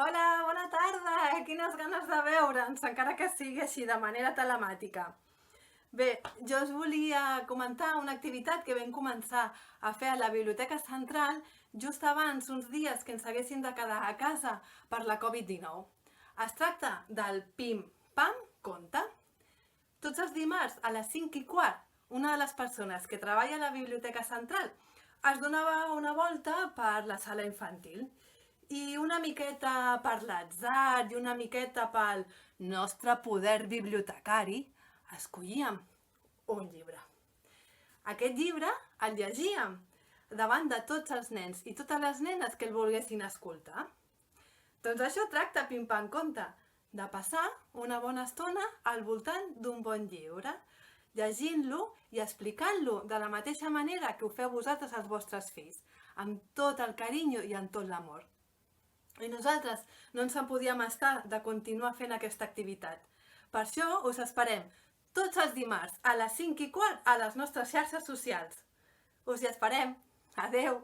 Hola, bona tarda! Quines ganes de veure'ns, encara que sigui així, de manera telemàtica. Bé, jo us volia comentar una activitat que vam començar a fer a la Biblioteca Central just abans, uns dies que ens haguéssim de quedar a casa per la Covid-19. Es tracta del Pim Pam Conte. Tots els dimarts a les 5:15, una de les persones que treballa a la Biblioteca Central es donava una volta per la sala infantil i una miqueta per l'atzar i una miqueta pel nostre poder bibliotecari escollíem un llibre. Aquest llibre el llegíem davant de tots els nens i totes les nenes que el volguessin escoltar. Doncs això tracta Pim Pam Conte, de passar una bona estona al voltant d'un bon llibre, llegint-lo i explicant-lo de la mateixa manera que ho feu vosaltres als vostres fills, amb tot el carinyo i amb tot l'amor. I nosaltres no ens en podíem estar de continuar fent aquesta activitat. Per això us esperem tots els dimarts a les 5:15 a les nostres xarxes socials. Us hi esperem. Adeu!